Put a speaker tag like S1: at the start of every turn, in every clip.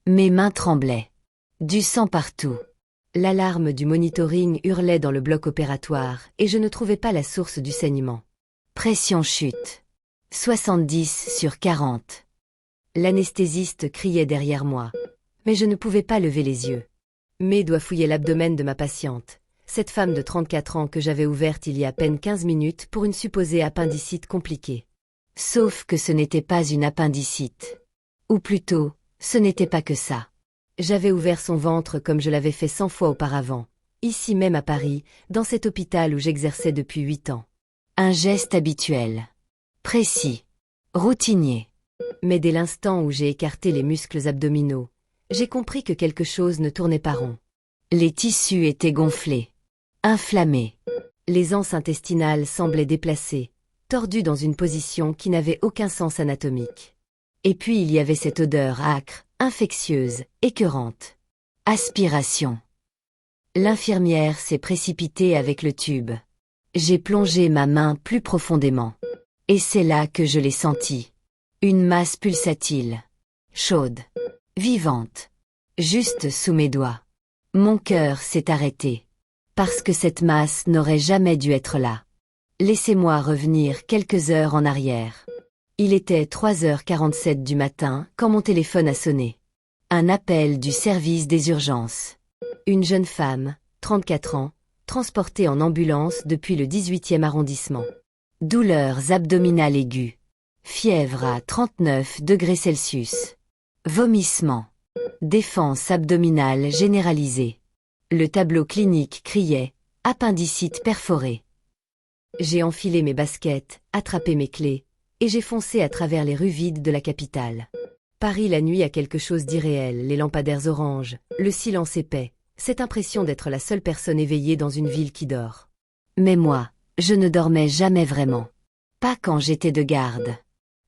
S1: Mes mains tremblaient. Du sang partout. L'alarme du monitoring hurlait dans le bloc opératoire et je ne trouvais pas la source du saignement. Pression chute. 70/40. L'anesthésiste criait derrière moi. Mais je ne pouvais pas lever les yeux. Mes doigts fouillaient l'abdomen de ma patiente, cette femme de 34 ans que j'avais ouverte il y a à peine 15 minutes pour une supposée appendicite compliquée. Sauf que ce n'était pas une appendicite. Ou plutôt, ce n'était pas que ça. J'avais ouvert son ventre comme je l'avais fait 100 fois auparavant, ici même à Paris, dans cet hôpital où j'exerçais depuis 8 ans. Un geste habituel. Précis. Routinier. Mais dès l'instant où j'ai écarté les muscles abdominaux, j'ai compris que quelque chose ne tournait pas rond. Les tissus étaient gonflés. Inflammés. Les anses intestinales semblaient déplacées, tordues dans une position qui n'avait aucun sens anatomique. Et puis il y avait cette odeur âcre, infectieuse, écœurante. Aspiration. L'infirmière s'est précipitée avec le tube. J'ai plongé ma main plus profondément. Et c'est là que je l'ai sentie. Une masse pulsatile. Chaude. Vivante. Juste sous mes doigts. Mon cœur s'est arrêté. Parce que cette masse n'aurait jamais dû être là. Laissez-moi revenir quelques heures en arrière. Il était 3h47 du matin quand mon téléphone a sonné. Un appel du service des urgences. Une jeune femme, 34 ans, transportée en ambulance depuis le 18e arrondissement. Douleurs abdominales aiguës. Fièvre à 39 degrés Celsius. Vomissements. Défense abdominale généralisée. Le tableau clinique criait « appendicite perforée ». J'ai enfilé mes baskets, attrapé mes clés, et j'ai foncé à travers les rues vides de la capitale. Paris la nuit a quelque chose d'irréel, les lampadaires oranges, le silence épais, cette impression d'être la seule personne éveillée dans une ville qui dort. Mais moi, je ne dormais jamais vraiment. Pas quand j'étais de garde.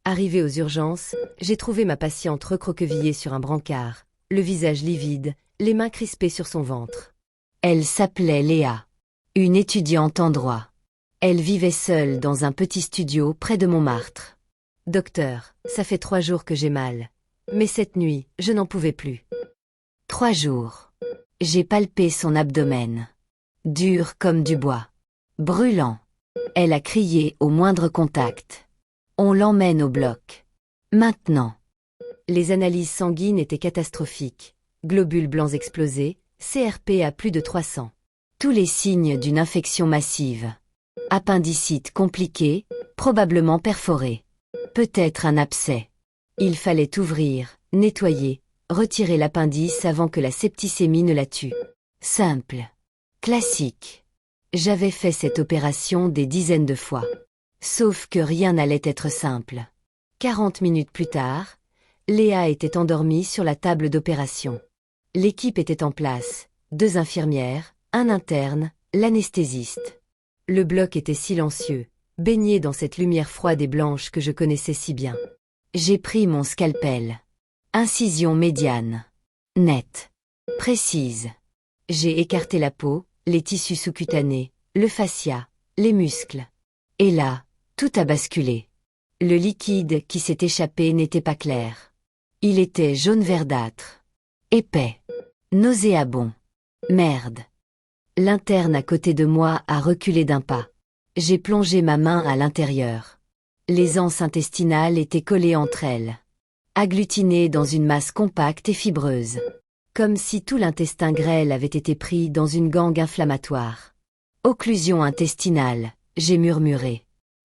S1: Arrivé aux urgences, j'ai trouvé ma patiente recroquevillée sur un brancard, le visage livide, les mains crispées sur son ventre. Elle s'appelait Léa. Une étudiante en droit. Elle vivait seule dans un petit studio près de Montmartre. Docteur, ça fait 3 jours que j'ai mal. Mais cette nuit, je n'en pouvais plus. 3 jours. J'ai palpé son abdomen. Dur comme du bois. Brûlant. Elle a crié au moindre contact. On l'emmène au bloc. Maintenant. Les analyses sanguines étaient catastrophiques. Globules blancs explosés, CRP à plus de 300. Tous les signes d'une infection massive. Appendicite compliquée, probablement perforée. Peut-être un abcès. Il fallait ouvrir, nettoyer, retirer l'appendice avant que la septicémie ne la tue. Simple. Classique. J'avais fait cette opération des dizaines de fois. Sauf que rien n'allait être simple. 40 minutes plus tard, Léa était endormie sur la table d'opération. L'équipe était en place, 2 infirmières, un interne, l'anesthésiste. Le bloc était silencieux, baigné dans cette lumière froide et blanche que je connaissais si bien. J'ai pris mon scalpel. Incision médiane. Nette. Précise. J'ai écarté la peau, les tissus sous-cutanés, le fascia, les muscles. Et là, tout a basculé. Le liquide qui s'est échappé n'était pas clair. Il était jaune verdâtre. Épais. Nauséabond. Merde. L'interne à côté de moi a reculé d'un pas. J'ai plongé ma main à l'intérieur. Les anses intestinales étaient collées entre elles. Agglutinées dans une masse compacte et fibreuse. Comme si tout l'intestin grêle avait été pris dans une gangue inflammatoire. Occlusion intestinale, j'ai murmuré.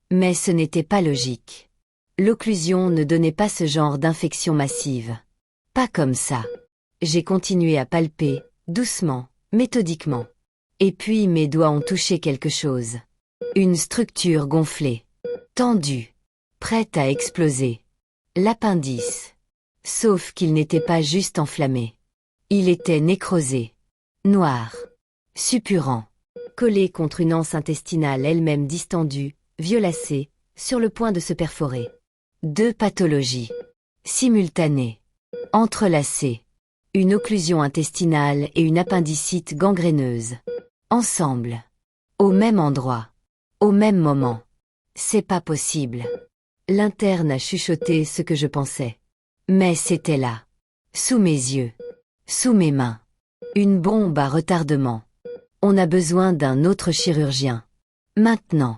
S1: Mais ce n'était pas logique. L'occlusion ne donnait pas ce genre d'infection massive. Pas comme ça. J'ai continué à palper, doucement, méthodiquement. Et puis mes doigts ont touché quelque chose. Une structure gonflée. Tendue. Prête à exploser. L'appendice. Sauf qu'il n'était pas juste enflammé. Il était nécrosé. Noir. Suppurant. Collé contre une anse intestinale elle-même distendue, violacée, sur le point de se perforer. 2 pathologies. Simultanées. Entrelacées. Une occlusion intestinale et une appendicite gangréneuse. Ensemble. Au même endroit. Au même moment. C'est pas possible. L'interne a chuchoté ce que je pensais. Mais c'était là. Sous mes yeux. Sous mes mains. Une bombe à retardement. On a besoin d'un autre chirurgien. Maintenant.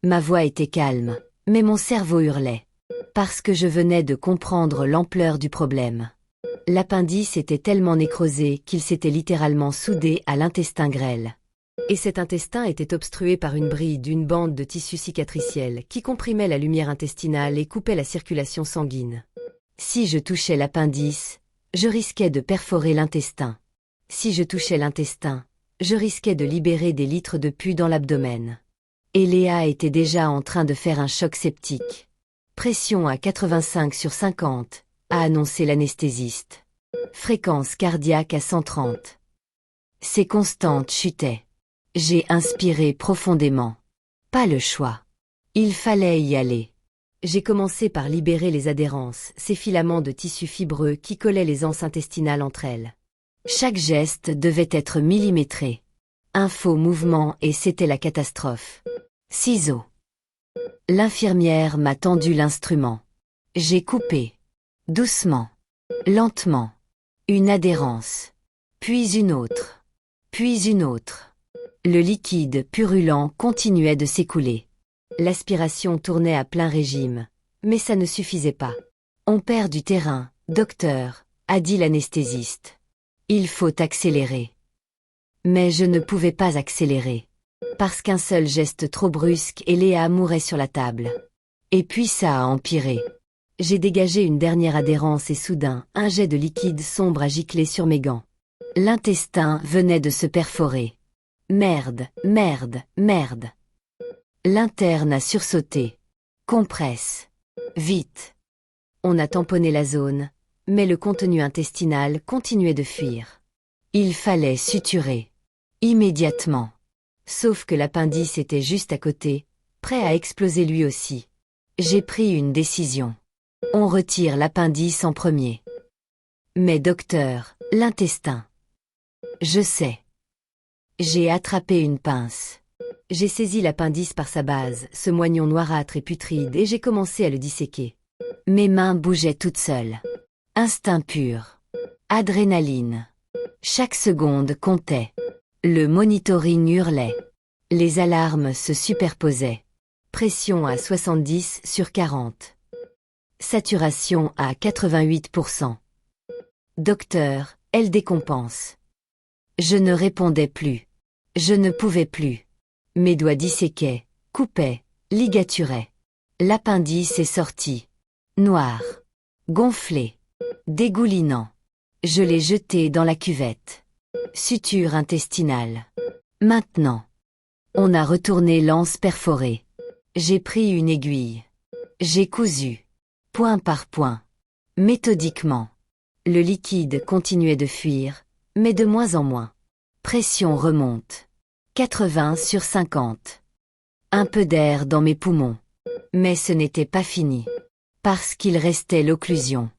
S1: Ma voix était calme, mais mon cerveau hurlait. Parce que je venais de comprendre l'ampleur du problème. L'appendice était tellement nécrosé qu'il s'était littéralement soudé à l'intestin grêle. Et cet intestin était obstrué par une bride d'une bande de tissu cicatriciel qui comprimait la lumière intestinale et coupait la circulation sanguine. Si je touchais l'appendice, je risquais de perforer l'intestin. Si je touchais l'intestin, je risquais de libérer des litres de pus dans l'abdomen. Et Léa était déjà en train de faire un choc septique. Pression à 85/50, a annoncé l'anesthésiste. Fréquence cardiaque à 130. Ses constantes chutaient. J'ai inspiré profondément. Pas le choix. Il fallait y aller. J'ai commencé par libérer les adhérences, ces filaments de tissu fibreux qui collaient les anses intestinales entre elles. Chaque geste devait être millimétré. Un faux mouvement et c'était la catastrophe. Ciseaux. L'infirmière m'a tendu l'instrument. J'ai coupé. Doucement. Lentement. Une adhérence. Puis une autre. Puis une autre. Le liquide purulent continuait de s'écouler. L'aspiration tournait à plein régime. Mais ça ne suffisait pas. On perd du terrain, docteur, a dit l'anesthésiste. Il faut accélérer. Mais je ne pouvais pas accélérer. Parce qu'un seul geste trop brusque et Léa mourait sur la table. Et puis ça a empiré. J'ai dégagé une dernière adhérence et soudain, un jet de liquide sombre a giclé sur mes gants. L'intestin venait de se perforer. Merde, merde, merde. L'interne a sursauté. Compresse. Vite. On a tamponné la zone, mais le contenu intestinal continuait de fuir. Il fallait suturer. Immédiatement. Sauf que l'appendice était juste à côté, prêt à exploser lui aussi. J'ai pris une décision. On retire l'appendice en premier. Mais docteur, l'intestin. Je sais. J'ai attrapé une pince. J'ai saisi l'appendice par sa base, ce moignon noirâtre et putride, et j'ai commencé à le disséquer. Mes mains bougeaient toutes seules. Instinct pur. Adrénaline. Chaque seconde comptait. Le monitoring hurlait. Les alarmes se superposaient. Pression à 70/40. Saturation à 88%. Docteur, elle décompense. Je ne répondais plus. Je ne pouvais plus. Mes doigts disséquaient, coupaient, ligaturaient. L'appendice est sorti. Noir. Gonflé. Dégoulinant. Je l'ai jeté dans la cuvette. Suture intestinale. Maintenant. On a retourné l'anse perforée. J'ai pris une aiguille. J'ai cousu. Point par point. Méthodiquement. Le liquide continuait de fuir, mais de moins en moins. Pression remonte. 80/50. Un peu d'air dans mes poumons. Mais ce n'était pas fini. Parce qu'il restait l'occlusion.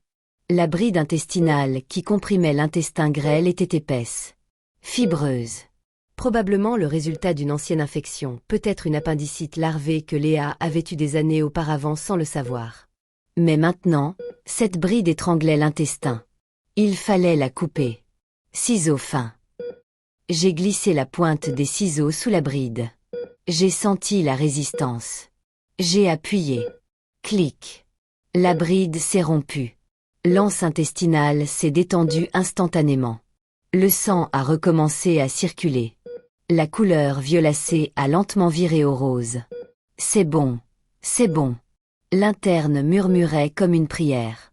S1: La bride intestinale qui comprimait l'intestin grêle était épaisse. Fibreuse. Probablement le résultat d'une ancienne infection, peut-être une appendicite larvée que Léa avait eue des années auparavant sans le savoir. Mais maintenant, cette bride étranglait l'intestin. Il fallait la couper. Ciseaux fins. J'ai glissé la pointe des ciseaux sous la bride. J'ai senti la résistance. J'ai appuyé. Clic. La bride s'est rompue. L'anse intestinale s'est détendue instantanément. Le sang a recommencé à circuler. La couleur violacée a lentement viré au rose. C'est bon. C'est bon. L'interne murmurait comme une prière.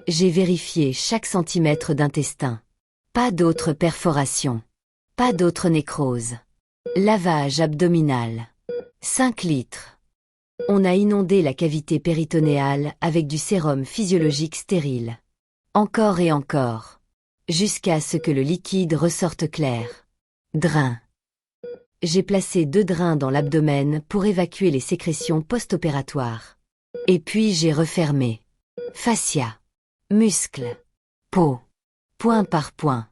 S1: J'ai vérifié chaque centimètre d'intestin. Pas d'autre perforation. Pas d'autre nécrose. Lavage abdominal. 5 litres. On a inondé la cavité péritonéale avec du sérum physiologique stérile. Encore et encore. Jusqu'à ce que le liquide ressorte clair. Drain. J'ai placé 2 drains dans l'abdomen pour évacuer les sécrétions post-opératoires. Et puis j'ai refermé. Fascia. Muscles. Peau. Point par point.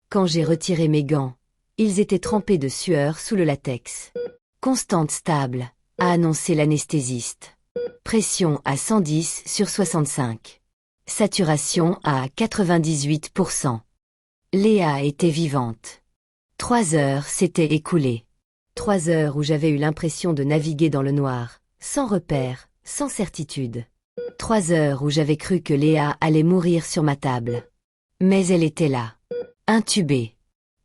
S1: Quand j'ai retiré mes gants, ils étaient trempés de sueur sous le latex. Constante stable, a annoncé l'anesthésiste. Pression à 110/65. Saturation à 98%. Léa était vivante. 3 heures s'étaient écoulées. 3 heures où j'avais eu l'impression de naviguer dans le noir, sans repère, sans certitude. 3 heures où j'avais cru que Léa allait mourir sur ma table. Mais elle était là. Intubée.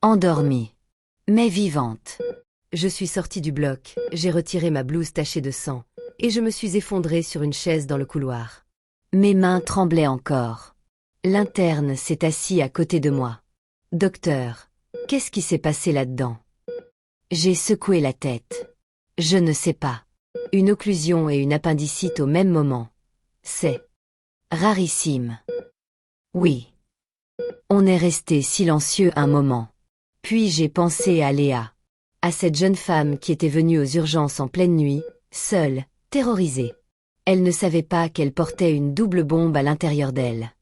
S1: Endormie. Mais vivante. Je suis sortie du bloc, j'ai retiré ma blouse tachée de sang, et je me suis effondrée sur une chaise dans le couloir. Mes mains tremblaient encore. L'interne s'est assis à côté de moi. Docteur, qu'est-ce qui s'est passé là-dedans? J'ai secoué la tête. Je ne sais pas. Une occlusion et une appendicite au même moment. C'est rarissime. Oui. On est resté silencieux un moment. Puis j'ai pensé à Léa. À cette jeune femme qui était venue aux urgences en pleine nuit, seule, terrorisée. Elle ne savait pas qu'elle portait une double bombe à l'intérieur d'elle.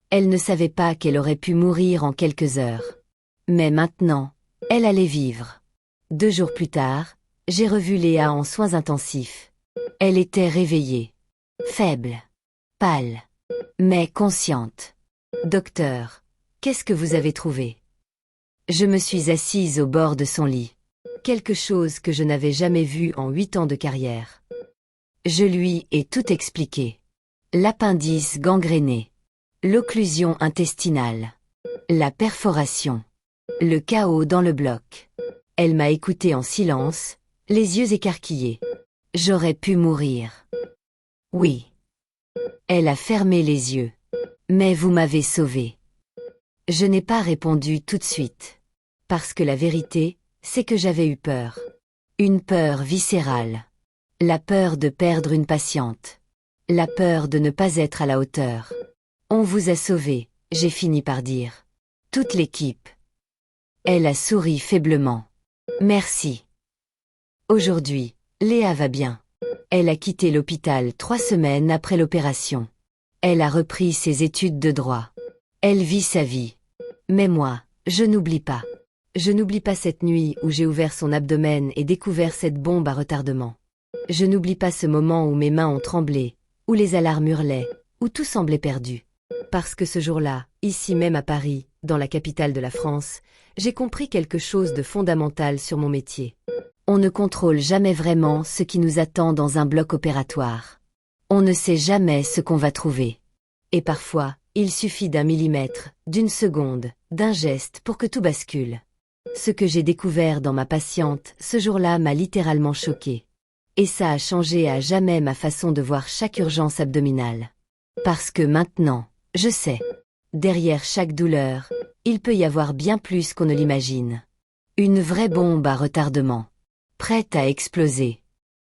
S1: Elle ne savait pas qu'elle aurait pu mourir en quelques heures. Mais maintenant, elle allait vivre. 2 jours plus tard, j'ai revu Léa en soins intensifs. Elle était réveillée. Faible. Pâle. Mais consciente. Docteur, qu'est-ce que vous avez trouvé? Je me suis assise au bord de son lit. Quelque chose que je n'avais jamais vu en 8 ans de carrière. Je lui ai tout expliqué. L'appendice gangréné. L'occlusion intestinale. La perforation. Le chaos dans le bloc. Elle m'a écouté en silence, les yeux écarquillés. J'aurais pu mourir. Oui. Elle a fermé les yeux. Mais vous m'avez sauvé. Je n'ai pas répondu tout de suite. Parce que la vérité, c'est que j'avais eu peur. Une peur viscérale. La peur de perdre une patiente. La peur de ne pas être à la hauteur. On vous a sauvé, j'ai fini par dire. Toute l'équipe. Elle a souri faiblement. Merci. Aujourd'hui, Léa va bien. Elle a quitté l'hôpital 3 semaines après l'opération. Elle a repris ses études de droit. Elle vit sa vie. Mais moi, je n'oublie pas. Je n'oublie pas cette nuit où j'ai ouvert son abdomen et découvert cette bombe à retardement. Je n'oublie pas ce moment où mes mains ont tremblé, où les alarmes hurlaient, où tout semblait perdu. Parce que ce jour-là, ici même à Paris, dans la capitale de la France, j'ai compris quelque chose de fondamental sur mon métier. On ne contrôle jamais vraiment ce qui nous attend dans un bloc opératoire. On ne sait jamais ce qu'on va trouver. Et parfois, il suffit d'un millimètre, d'une seconde, d'un geste pour que tout bascule. Ce que j'ai découvert dans ma patiente ce jour-là m'a littéralement choquée. Et ça a changé à jamais ma façon de voir chaque urgence abdominale. Parce que maintenant, je sais, derrière chaque douleur, il peut y avoir bien plus qu'on ne l'imagine. Une vraie bombe à retardement, prête à exploser.